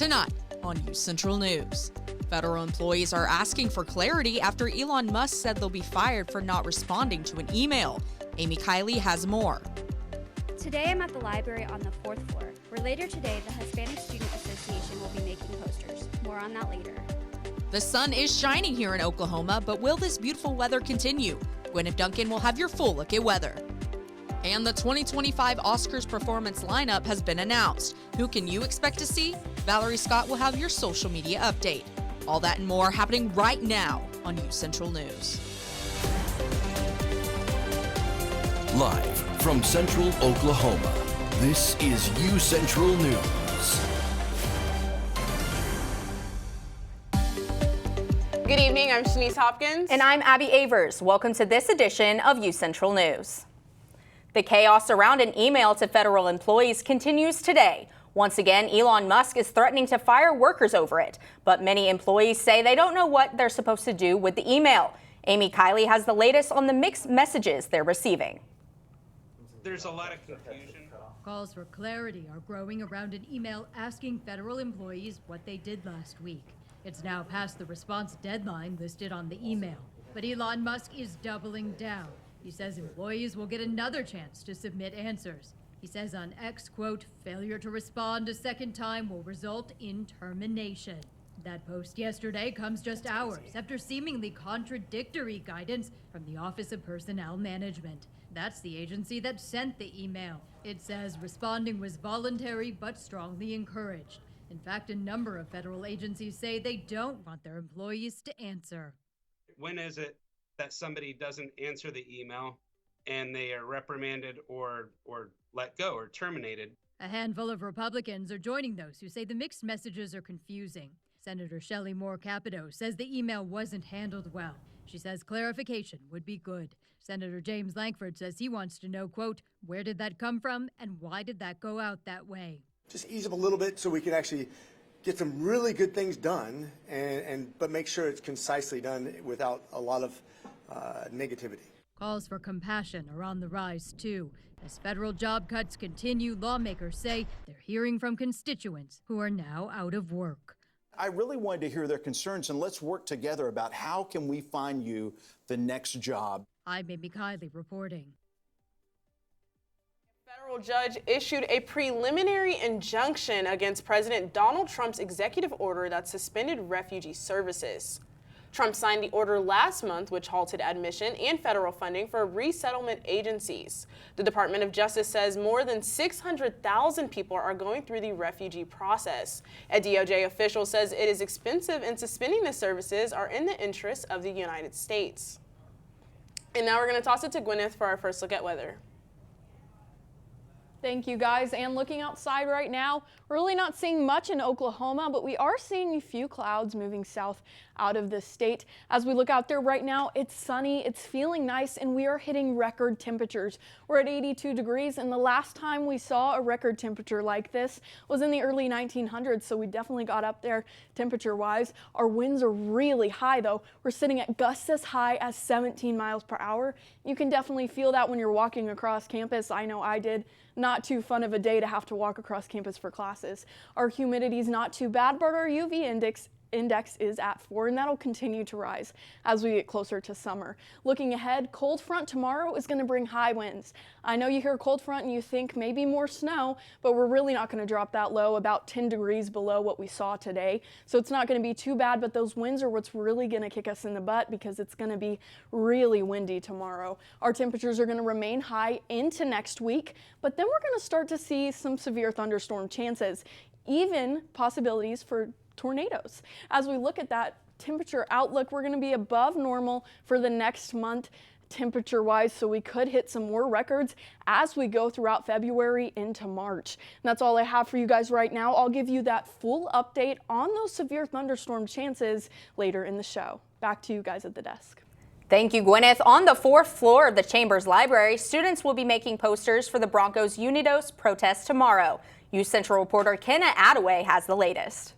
Tonight on UCentral News, federal employees are asking for clarity after Elon Musk said they'll be fired for not responding to an email. Amy Kiley has more. Today I'm at the library on the 4th floor, where later today the Hispanic Student Association will be making posters. More on that later. The sun is shining here in Oklahoma, but will this beautiful weather continue? Gwyneth Duncan will have your full look at weather. And the 2025 Oscars performance lineup has been announced. Who can you expect to see? Valerie Scott will have your social media update. All that and more happening right now on UCentral News. Live from Central Oklahoma, this is UCentral News. Good evening, I'm Shanice Hopkins. And I'm Abby Avers. Welcome to this edition of UCentral News. The chaos around an email to federal employees continues today. Once again, Elon Musk is threatening to fire workers over it, but many employees say they don't know what they're supposed to do with the email. Amy Kiley has the latest on the mixed messages they're receiving. There's a lot of confusion. Calls for clarity are growing around an email asking federal employees what they did last week. It's now past the response deadline listed on the email, but Elon Musk is doubling down. He says employees will get another chance to submit answers. He says on X, quote, failure to respond a second time will result in termination. That post yesterday comes just hours after seemingly contradictory guidance from the Office of Personnel Management. That's the agency that sent the email. It says responding was voluntary but strongly encouraged. In fact, a number of federal agencies say they don't want their employees to answer. When is it that somebody doesn't answer the email and they are reprimanded or let go or terminated? A handful of Republicans are joining those who say the mixed messages are confusing. Senator Shelley Moore Capito says the email wasn't handled well. She says clarification would be good. Senator James Lankford says he wants to know, quote, where did that come from and why did that go out that way? Just ease up a little bit so we can actually get some really good things done, but make sure it's concisely done without a lot of negativity. Calls for compassion are on the rise, too. As federal job cuts continue, lawmakers say they're hearing from constituents who are now out of work. I really wanted to hear their concerns, and let's work together about how can we find you the next job. I'm Amy Kiley reporting. A federal judge issued a preliminary injunction against President Donald Trump's executive order that suspended refugee services. Trump signed the order last month, which halted admission and federal funding for resettlement agencies. The Department of Justice says more than 600,000 people are going through the refugee process. A DOJ official says it is expensive and suspending the services are in the interest of the United States. And now we're going to toss it to Gwyneth for our first look at weather. Thank you, guys. And looking outside right now, we're really not seeing much in Oklahoma, but we are seeing a few clouds moving south out of the state. As we look out there right now, it's sunny, it's feeling nice, and we are hitting record temperatures. We're at 82 degrees, and the last time we saw a record temperature like this was in the early 1900s, so we definitely got up there temperature-wise. Our winds are really high, though. We're sitting at gusts as high as 17 miles per hour. You can definitely feel that when you're walking across campus. I know I did. Not too fun of a day to have to walk across campus for classes. Our humidity is not too bad, but our UV index is at 4, and that'll continue to rise as we get closer to summer. Looking ahead, cold front tomorrow is going to bring high winds. I know you hear cold front and you think maybe more snow, but we're really not going to drop that low, about 10 degrees below what we saw today. So it's not going to be too bad, but those winds are what's really going to kick us in the butt because it's going to be really windy tomorrow. Our temperatures are going to remain high into next week, but then we're going to start to see some severe thunderstorm chances, even possibilities for tornadoes. As we look at that temperature outlook, we're going to be above normal for the next month temperature-wise, so we could hit some more records as we go throughout February into March. And that's all I have for you guys right now. I'll give you that full update on those severe thunderstorm chances later in the show. Back to you guys at the desk. Thank you, Gwyneth. On the 4th floor of the Chambers Library, students will be making posters for the Broncos Unidos protest tomorrow. UCentral reporter Kenna Attaway has the latest.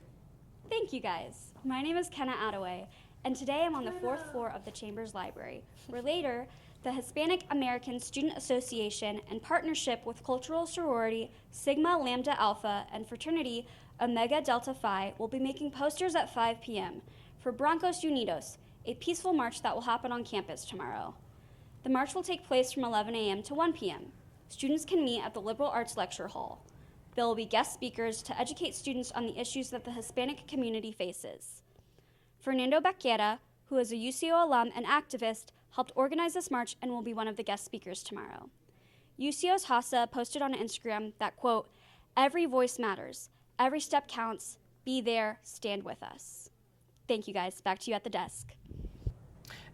Thank you, guys. My name is Kenna Attaway, and today I'm on the 4th floor of the Chambers Library, where later the Hispanic American Student Association, in partnership with cultural sorority Sigma Lambda Alpha and fraternity Omega Delta Phi, will be making posters at 5 p.m. for Broncos Unidos, a peaceful march that will happen on campus tomorrow. The march will take place from 11 a.m. to 1 p.m. Students can meet at the Liberal Arts Lecture Hall. There will be guest speakers to educate students on the issues that the Hispanic community faces. Fernando Baquera, who is a UCO alum and activist, helped organize this march and will be one of the guest speakers tomorrow. UCO's Hassa posted on Instagram that, quote, "Every voice matters. Every step counts. Be there. Stand with us." Thank you, guys. Back to you at the desk.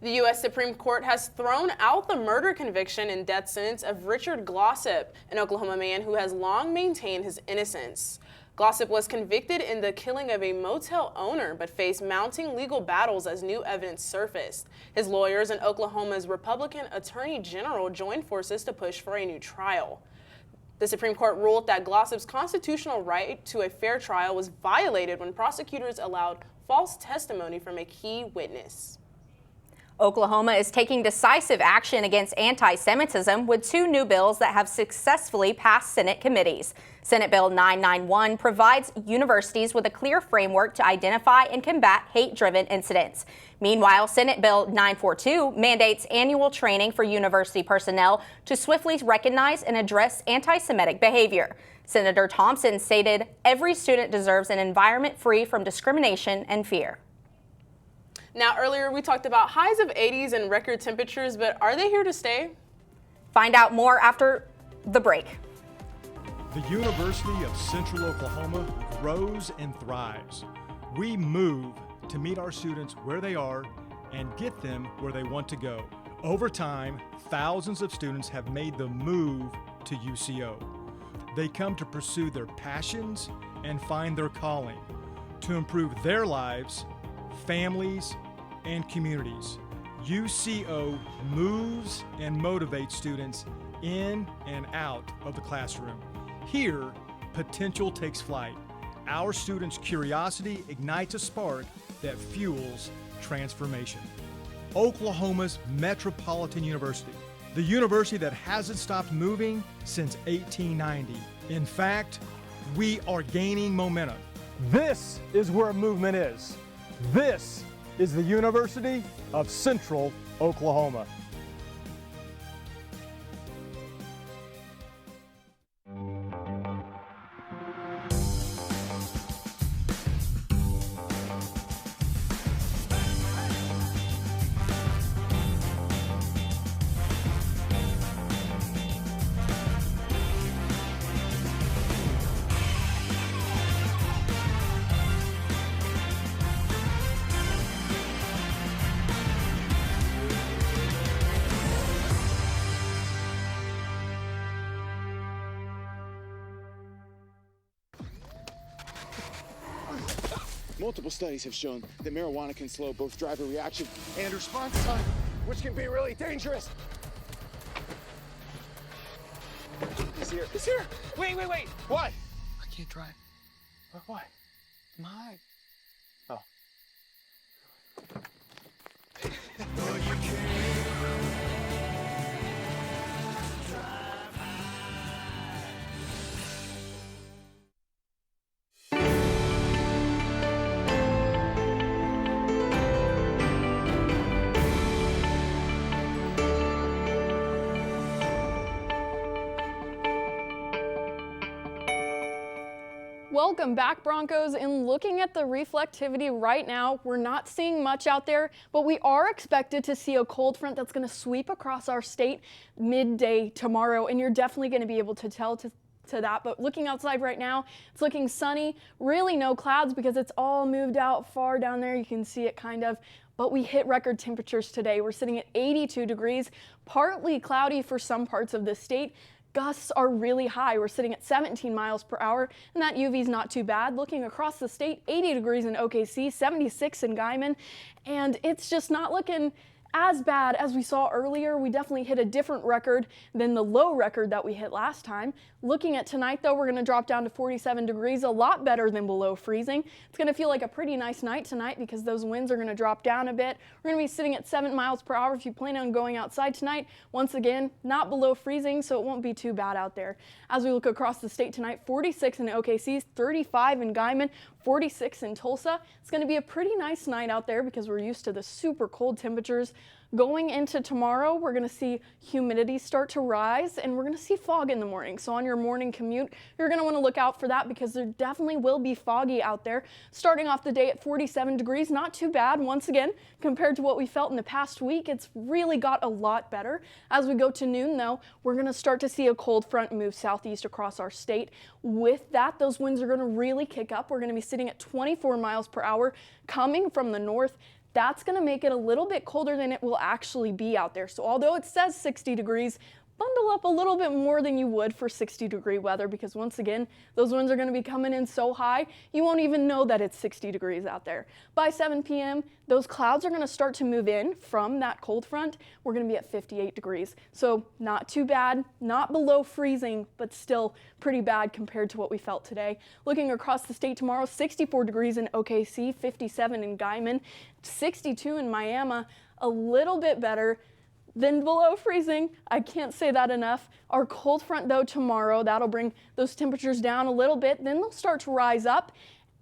The U.S. Supreme Court has thrown out the murder conviction and death sentence of Richard Glossip, an Oklahoma man who has long maintained his innocence. Glossip was convicted in the killing of a motel owner, but faced mounting legal battles as new evidence surfaced. His lawyers and Oklahoma's Republican Attorney General joined forces to push for a new trial. The Supreme Court ruled that Glossip's constitutional right to a fair trial was violated when prosecutors allowed false testimony from a key witness. Oklahoma is taking decisive action against anti-Semitism with 2 new bills that have successfully passed Senate committees. Senate Bill 991 provides universities with a clear framework to identify and combat hate-driven incidents. Meanwhile, Senate Bill 942 mandates annual training for university personnel to swiftly recognize and address anti-Semitic behavior. Senator Thompson stated, "Every student deserves an environment free from discrimination and fear." Now, earlier we talked about highs of 80s and record temperatures, but are they here to stay? Find out more after the break. The University of Central Oklahoma grows and thrives. We move to meet our students where they are and get them where they want to go. Over time, thousands of students have made the move to UCO. They come to pursue their passions and find their calling, to improve their lives, families, and communities. UCO moves and motivates students in and out of the classroom. Here, potential takes flight. Our students' curiosity ignites a spark that fuels transformation. Oklahoma's Metropolitan University, the university that hasn't stopped moving since 1890. In fact, we are gaining momentum. This is where movement is. This is the University of Central Oklahoma. Multiple studies have shown that marijuana can slow both driver reaction and response time, which can be really dangerous. He's here. He's here. Wait. What? I can't drive. Why? My. Oh. Welcome back, Broncos. And looking at the reflectivity right now, we're not seeing much out there, but we are expected to see a cold front that's going to sweep across our state midday tomorrow, and you're definitely going to be able to tell to that. But looking outside right now, it's looking sunny, really no clouds because it's all moved out far down there. You can see it kind of. But we hit record temperatures today. We're sitting at 82 degrees, partly cloudy for some parts of the state. Gusts are really high. We're sitting at 17 miles per hour, and that UV is not too bad. Looking across the state, 80 degrees in OKC, 76 in Guyman, and it's just not looking as bad as we saw earlier. We definitely hit a different record than the low record that we hit last time. Looking at tonight though, we're going to drop down to 47 degrees, a lot better than below freezing. It's going to feel like a pretty nice night tonight because those winds are going to drop down a bit. We're going to be sitting at 7 miles per hour if you plan on going outside tonight. Once again, not below freezing, so it won't be too bad out there. As we look across the state tonight, 46 in OKC, 35 in Guyman, 46 in Tulsa. It's going to be a pretty nice night out there because we're used to the super cold temperatures. Going into tomorrow, we're going to see humidity start to rise and we're going to see fog in the morning. So on your morning commute, you're going to want to look out for that because there definitely will be foggy out there. Starting off the day at 47 degrees, not too bad. Once again, compared to what we felt in the past week, it's really got a lot better. As we go to noon though, we're going to start to see a cold front move southeast across our state. With that, those winds are going to really kick up. We're going to be sitting at 24 miles per hour coming from the north. That's going to make it a little bit colder than it will actually be out there. So although it says 60 degrees, bundle up a little bit more than you would for 60-degree weather because once again, those winds are going to be coming in so high, you won't even know that it's 60 degrees out there. By 7 p.m., those clouds are going to start to move in from that cold front. We're going to be at 58 degrees. So not too bad, not below freezing, but still pretty bad compared to what we felt today. Looking across the state tomorrow, 64 degrees in OKC, 57 in Guyman, 62 in Miami, a little bit better than below freezing. I can't say that enough. Our cold front though tomorrow, that'll bring those temperatures down a little bit. Then they'll start to rise up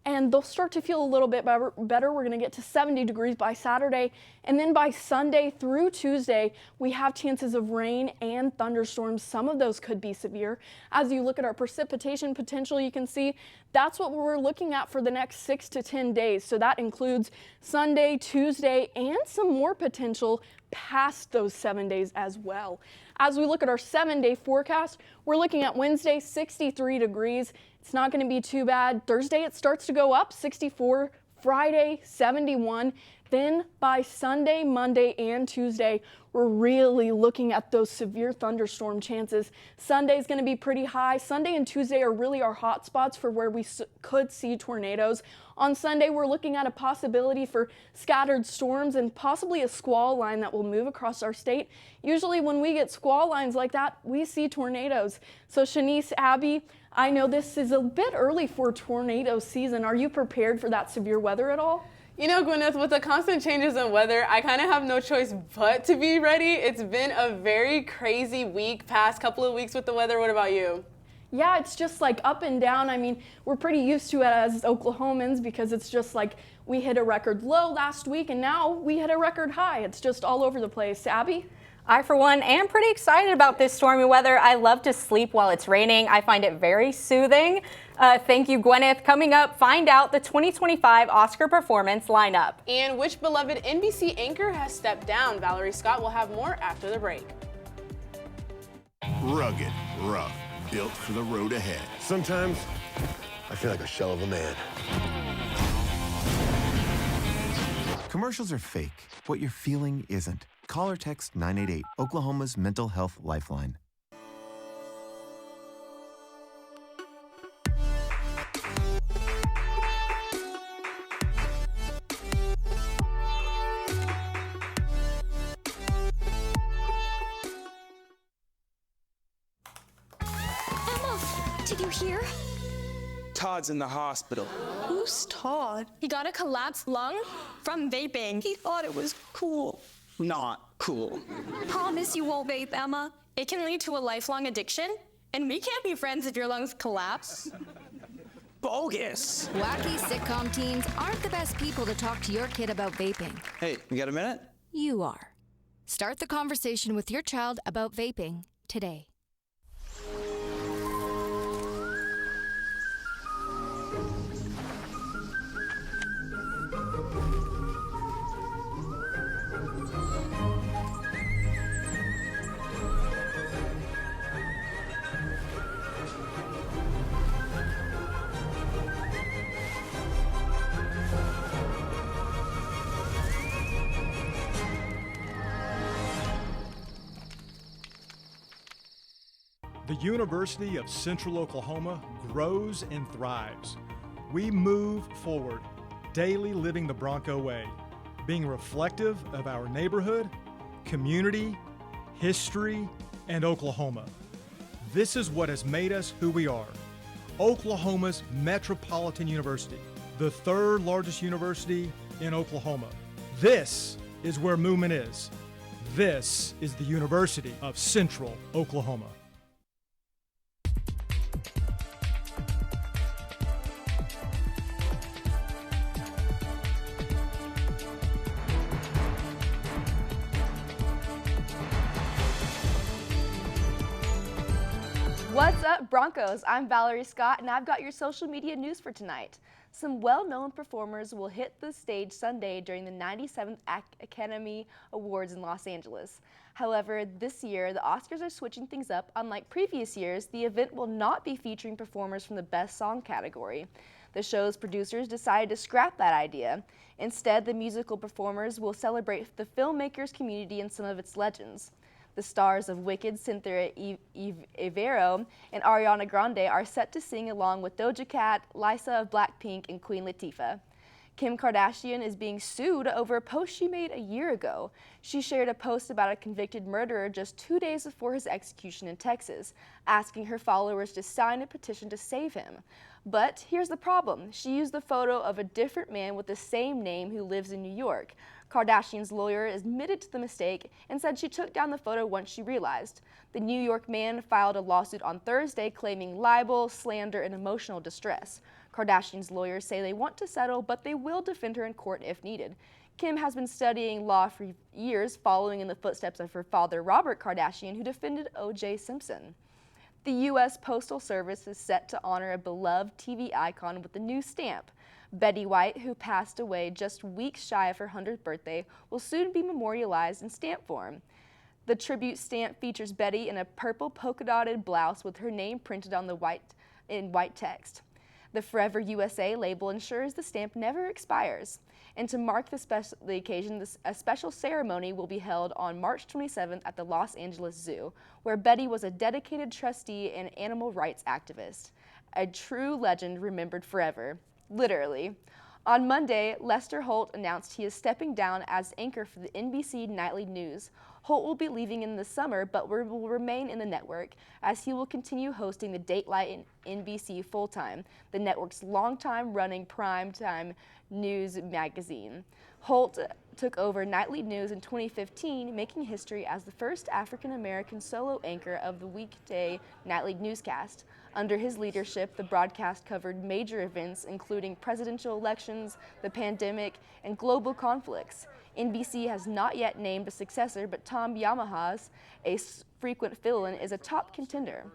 and they'll start to feel a little bit better. We're going to get to 70 degrees by Saturday. And then by Sunday through Tuesday, we have chances of rain and thunderstorms. Some of those could be severe. As you look at our precipitation potential, you can see that's what we're looking at for the next 6 to 10 days. So that includes Sunday, Tuesday, and some more potential past those 7 days as well. As we look at our 7-day forecast, we're looking at Wednesday, 63 degrees. It's not going to be too bad. Thursday, it starts to go up, 64. Friday, 71. Then by Sunday, Monday, and Tuesday, we're really looking at those severe thunderstorm chances. Sunday's going to be pretty high. Sunday and Tuesday are really our hot spots for where we could see tornadoes. On Sunday, we're looking at a possibility for scattered storms and possibly a squall line that will move across our state. Usually when we get squall lines like that, we see tornadoes. So Shanice, Abby, I know this is a bit early for tornado season. Are you prepared for that severe weather at all? You know, Gwyneth, with the constant changes in weather, I kind of have no choice but to be ready. It's been a very crazy week, past couple of weeks with the weather. What about you? Yeah, it's just like up and down. I mean, we're pretty used to it as Oklahomans because it's just like we hit a record low last week and now we hit a record high. It's just all over the place. Abby? I, for one, am pretty excited about this stormy weather. I love to sleep while it's raining. I find it very soothing. Thank you, Gwyneth. Coming up, find out the 2025 Oscar performance lineup. And which beloved NBC anchor has stepped down? Valerie Scott will have more after the break. Rugged, rough, built for the road ahead. Sometimes I feel like a shell of a man. Commercials are fake. What you're feeling isn't. Call or text 988, Oklahoma's mental health lifeline. Emma, did you hear? Todd's in the hospital. Who's Todd? He got a collapsed lung from vaping. He thought it was cool. Not cool. Promise you won't vape, Emma. It can lead to a lifelong addiction, and we can't be friends if your lungs collapse. Bogus. Wacky sitcom teens aren't the best people to talk to your kid about vaping. Hey, you got a minute? You are. Start the conversation with your child about vaping today. The University of Central Oklahoma grows and thrives. We move forward, daily living the Bronco way. being reflective of our neighborhood, community, history, and Oklahoma. This is what has made us who we are. Oklahoma's Metropolitan University, the third largest university in Oklahoma. This is where movement is. This is the University of Central Oklahoma. What's up, Broncos? I'm Valerie Scott, and I've got your social media news for tonight. Some well-known performers will hit the stage Sunday during the 97th Academy Awards in Los Angeles. However, this year, the Oscars are switching things up. Unlike previous years, the event will not be featuring performers from the Best Song category. The show's producers decided to scrap that idea. Instead, the musical performers will celebrate the filmmakers community and some of its legends. The stars of Wicked, Cynthia Erivo, and Ariana Grande are set to sing along with Doja Cat, Lysa of Blackpink, and Queen Latifah. Kim Kardashian is being sued over a post she made a year ago. She shared a post about a convicted murderer just 2 days before his execution in Texas, asking her followers to sign a petition to save him. But here's the problem. She used the photo of a different man with the same name who lives in New York. Kardashian's lawyer admitted to the mistake and said she took down the photo once she realized. The New York man filed a lawsuit on Thursday claiming libel, slander, and emotional distress. Kardashian's lawyers say they want to settle, but they will defend her in court if needed. Kim has been studying law for years, following in the footsteps of her father, Robert Kardashian, who defended O.J. Simpson. The U.S. Postal Service is set to honor a beloved TV icon with a new stamp. Betty White, who passed away just weeks shy of her 100th birthday, will soon be memorialized in stamp form. The tribute stamp features Betty in a purple polka-dotted blouse with her name printed on in white text. The Forever USA label ensures the stamp never expires. And to mark the occasion, a special ceremony will be held on March 27th at the Los Angeles Zoo, where Betty was a dedicated trustee and animal rights activist. A true legend remembered forever. Literally. On Monday, Lester Holt announced he is stepping down as anchor for the NBC Nightly News. Holt will be leaving in the summer, but will remain in the network as he will continue hosting the Dateline NBC full-time, the network's longtime running primetime news magazine. Holt took over Nightly News in 2015, making history as the first African-American solo anchor of the weekday Nightly Newscast. Under his leadership, the broadcast covered major events including presidential elections, the pandemic, and global conflicts. NBC has not yet named a successor, but Tom Yamahas, a frequent fill-in, is a top contender.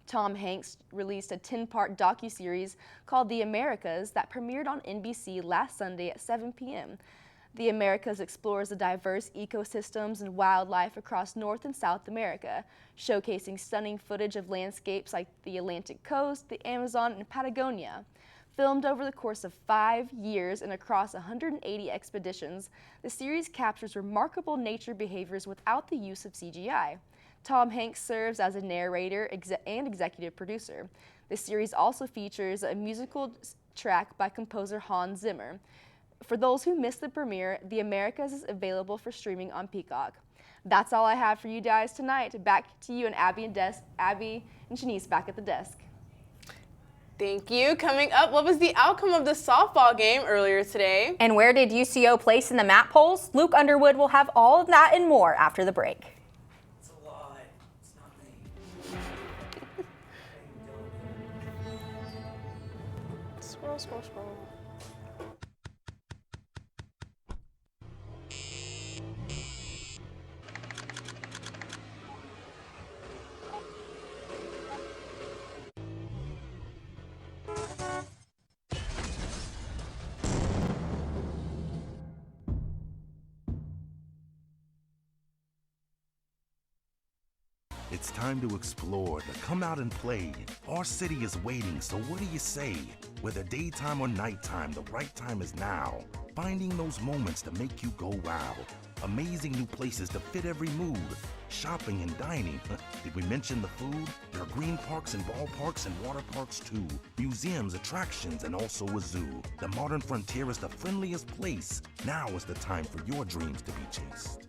Tom Hanks released a 10-part docuseries called The Americas that premiered on NBC last Sunday at 7 p.m. The Americas explores the diverse ecosystems and wildlife across North and South America, showcasing stunning footage of landscapes like the Atlantic coast, the Amazon, and Patagonia. Filmed over the course of 5 years and across 180 expeditions, the series captures remarkable nature behaviors without the use of CGI. Tom Hanks serves as a narrator and executive producer. The series also features a musical track by composer Hans Zimmer. For those who missed the premiere, The Americas is available for streaming on Peacock. That's all I have for you guys tonight. Back to you and Abby and Shanice back at the desk. Thank you. Coming up, what was the outcome of the softball game earlier today? And where did UCO place in the map polls? Luke Underwood will have all of that and more after the break. It's a lie. It's not me. Scroll, scroll, scroll. It's time to explore, to come out and play. Our city is waiting, so what do you say? Whether daytime or nighttime, the right time is now. Finding those moments to make you go wow. Amazing new places to fit every mood. Shopping and dining. Did we mention the food? There are green parks and ballparks and water parks too. Museums, attractions, and also a zoo. The modern frontier is the friendliest place. Now is the time for your dreams to be chased.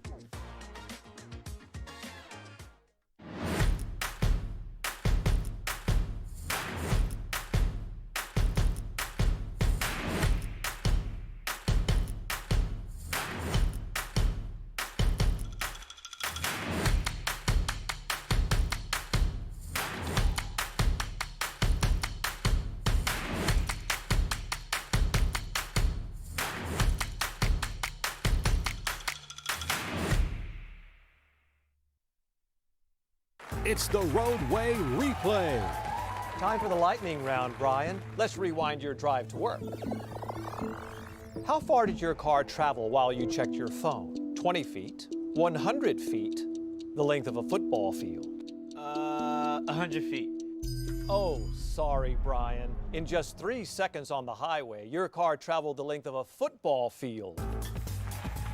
It's the Roadway Replay. Time for the lightning round, Brian. Let's rewind your drive to work. How far did your car travel while you checked your phone? 20 feet, 100 feet, the length of a football field? 100 feet. Oh, sorry, Brian. In just 3 seconds on the highway, your car traveled the length of a football field.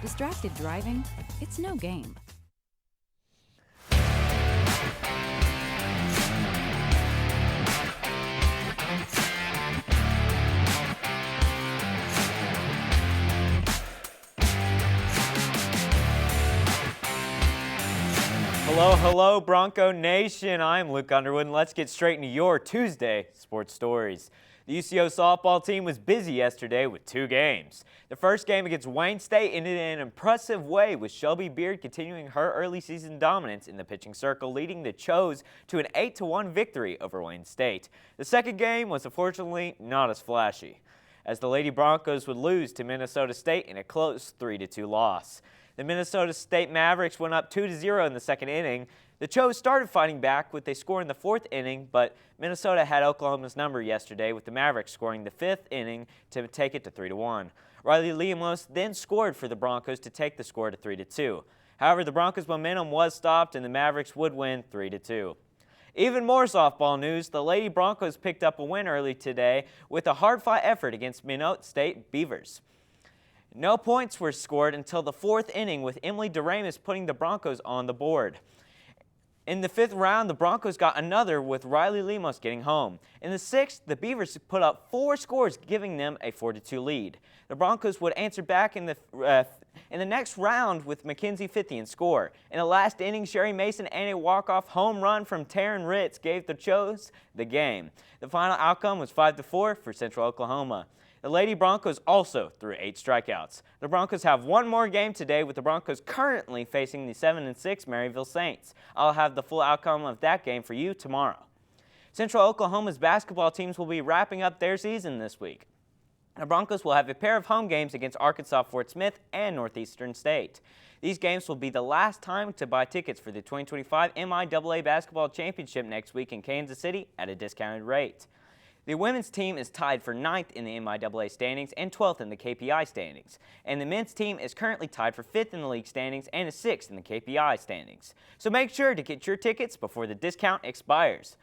Distracted driving? It's no game. Hello, hello, Bronco Nation. I'm Luke Underwood, and let's get straight into your Tuesday sports stories. The UCO softball team was busy yesterday with 2 games. The first game against Wayne State ended in an impressive way, with Shelby Beard continuing her early season dominance in the pitching circle, leading the Chos to an 8-1 victory over Wayne State. The second game was unfortunately not as flashy, as the Lady Broncos would lose to Minnesota State in a close 3-2 loss. The Minnesota State Mavericks went up 2-0 in the second inning. The Chos started fighting back with a score in the 4th inning, but Minnesota had Oklahoma's number yesterday, with the Mavericks scoring the 5th inning to take it to 3-1. Riley Lemos then scored for the Broncos to take the score to 3-2. However, the Broncos' momentum was stopped and the Mavericks would win 3-2. Even more softball news, the Lady Broncos picked up a win early today with a hard-fought effort against Minot State Beavers. No points were scored until the 4th inning, with Emily DeRamus putting the Broncos on the board. In the 5th round, the Broncos got another, with Riley Lemos getting home. In the 6th, the Beavers put up 4 scores, giving them a 4-2 lead. The Broncos would answer back in the next round with Mackenzie Fithian score. In the last inning, Sherry Mason and a walk-off home run from Taryn Ritz gave the Chos the game. The final outcome was 5-4 for Central Oklahoma. The Lady Broncos also threw 8 strikeouts. The Broncos have one more game today, with the Broncos currently facing the 7-6 Maryville Saints. I'll have the full outcome of that game for you tomorrow. Central Oklahoma's basketball teams will be wrapping up their season this week. The Broncos will have a pair of home games against Arkansas Fort Smith and Northeastern State. These games will be the last time to buy tickets for the 2025 MIAA Basketball Championship next week in Kansas City at a discounted rate. The women's team is tied for 9th in the MIAA standings and 12th in the KPI standings. And the men's team is currently tied for 5th in the league standings and is 6th in the KPI standings. So make sure to get your tickets before the discount expires.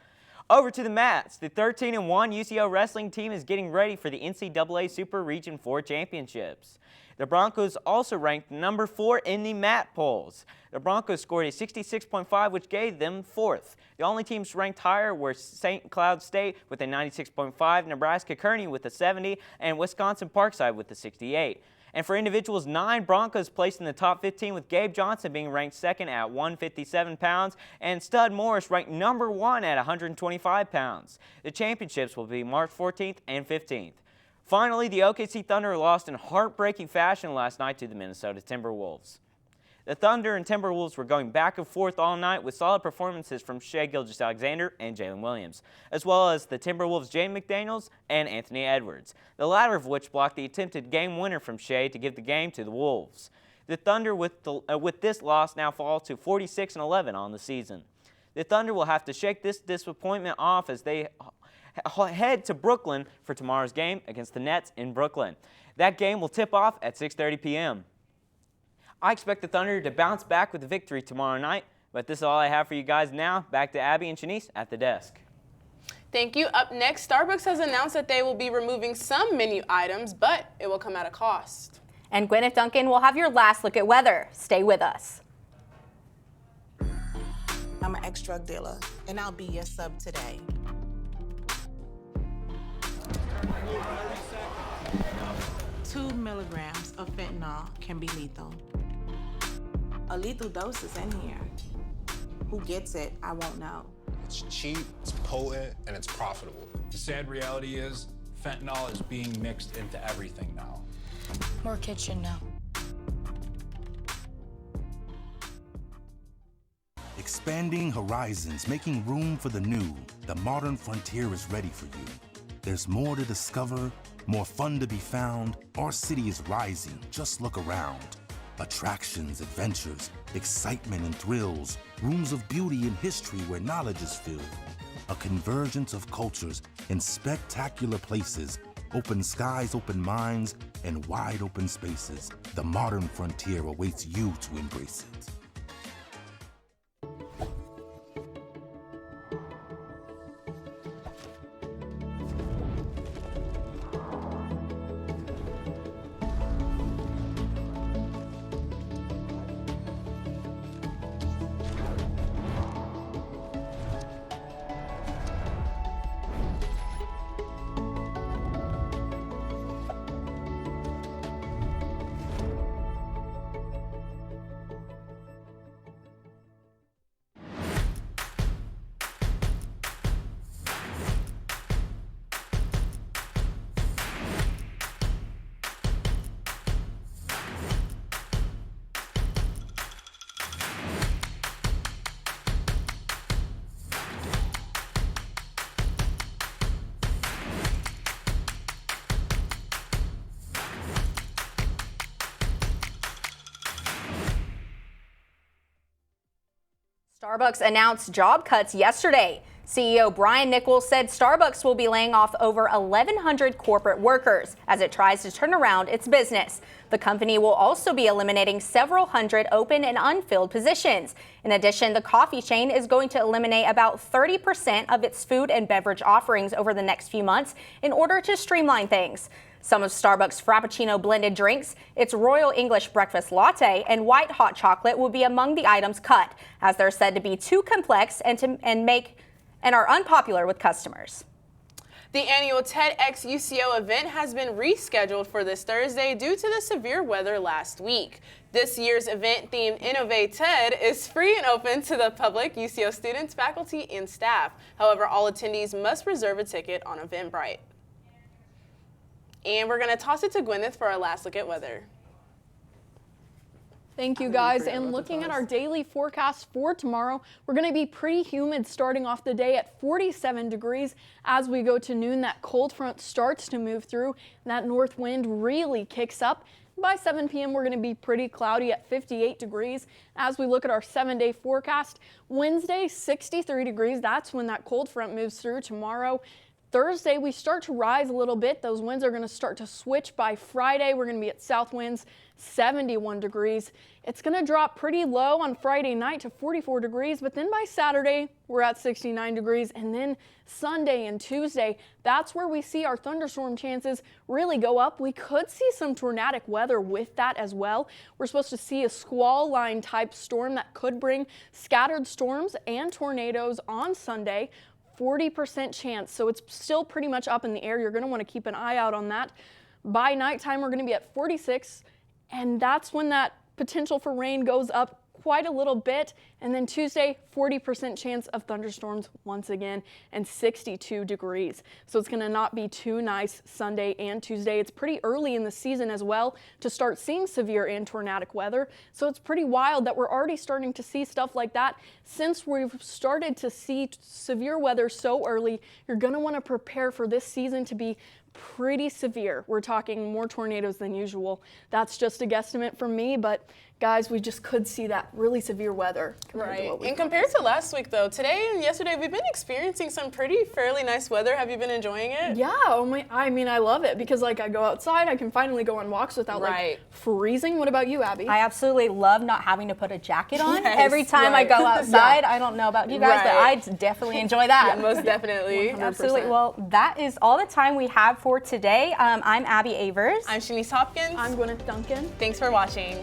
Over to the mats. The 13-1 UCO wrestling team is getting ready for the NCAA Super Region 4 Championships. The Broncos also ranked number 4 in the mat polls. The Broncos scored a 66.5, which gave them 4th. The only teams ranked higher were St. Cloud State with a 96.5, Nebraska Kearney with a 70, and Wisconsin Parkside with a 68. And for individuals, 9 Broncos placed in the top 15, with Gabe Johnson being ranked 2nd at 157 pounds and Stud Morris ranked number 1 at 125 pounds. The championships will be March 14th and 15th. Finally, the OKC Thunder lost in heartbreaking fashion last night to the Minnesota Timberwolves. The Thunder and Timberwolves were going back and forth all night, with solid performances from Shai Gilgeous-Alexander and Jalen Williams, as well as the Timberwolves' Jaden McDaniels and Anthony Edwards, the latter of which blocked the attempted game winner from Shai to give the game to the Wolves. The Thunder, with this loss, now fall to 46-11 on the season. The Thunder will have to shake this disappointment off as they head to Brooklyn for tomorrow's game against the Nets in Brooklyn. That game will tip off at 6:30 p.m. I expect the Thunder to bounce back with a victory tomorrow night, but this is all I have for you guys now. Back to Abby and Shanice at the desk. Thank you. Up next, Starbucks has announced that they will be removing some menu items, but it will come at a cost. And Gwyneth Duncan will have your last look at weather. Stay with us. I'm an ex-drug dealer, and I'll be your sub today. Two milligrams of fentanyl can be lethal. A lethal dose is in here. Who gets it, I won't know. It's cheap, it's potent, and it's profitable. The sad reality is fentanyl is being mixed into everything now. More kids should know. Expanding horizons, making room for the new. The modern frontier is ready for you. There's more to discover, more fun to be found. Our city is rising, just look around. Attractions, adventures, excitement and thrills. Rooms of beauty and history where knowledge is filled. A convergence of cultures in spectacular places. Open skies, open minds, and wide open spaces. The modern frontier awaits you to embrace it. Starbucks announced job cuts yesterday. CEO Brian Nichols said Starbucks will be laying off over 1,100 corporate workers as it tries to turn around its business. The company will also be eliminating several hundred open and unfilled positions. In addition, the coffee chain is going to eliminate about 30% of its food and beverage offerings over the next few months in order to streamline things. Some of Starbucks Frappuccino blended drinks, its Royal English Breakfast Latte, and white hot chocolate will be among the items cut, as they're said to be too complex and are unpopular with customers. The annual TEDx UCO event has been rescheduled for this Thursday due to the severe weather last week. This year's event themed Innovate TED is free and open to the public, UCO students, faculty, and staff. However, all attendees must reserve a ticket on Eventbrite. And we're going to toss it to Gwyneth for our last look at weather. Thank you, guys. And looking at our daily forecast for tomorrow, we're going to be pretty humid starting off the day at 47 degrees. As we go to noon, that cold front starts to move through. And that north wind really kicks up. By 7 p.m., we're going to be pretty cloudy at 58 degrees. As we look at our 7-day forecast, Wednesday, 63 degrees. That's when that cold front moves through tomorrow. Thursday, we start to rise a little bit. Those winds are going to start to switch. By Friday, we're going to be at south winds, 71 degrees. It's going to drop pretty low on Friday night to 44 degrees, but then by Saturday, we're at 69 degrees. And then Sunday and Tuesday, that's where we see our thunderstorm chances really go up. We could see some tornadic weather with that as well. We're supposed to see a squall line type storm that could bring scattered storms and tornadoes on Sunday. 40% chance, so it's still pretty much up in the air. You're going to want to keep an eye out on that. By nighttime, we're going to be at 46, and that's when that potential for rain goes up quite a little bit. And then Tuesday, 40% chance of thunderstorms once again, and 62 degrees. So it's going to not be too nice Sunday and Tuesday. It's pretty early in the season as well to start seeing severe and tornadic weather. So it's pretty wild that we're already starting to see stuff like that. Since we've started to see severe weather so early, you're going to want to prepare for this season to be pretty severe. We're talking more tornadoes than usual. That's just a guesstimate from me, but guys, we just could see that really severe weather. Right. And compared to last week, though, today and yesterday, we've been experiencing some fairly nice weather. Have you been enjoying it? Yeah. I mean, I love it because, like, I go outside, I can finally go on walks without, like, freezing. What about you, Abby? I absolutely love not having to put a jacket on every time I go outside. I don't know about you guys, but I definitely enjoy that. Yeah, most definitely. 100%. Absolutely. Well, that is all the time we have for today. I'm Abby Avers. I'm Shanice Hopkins. I'm Gwyneth Duncan. Thanks for watching.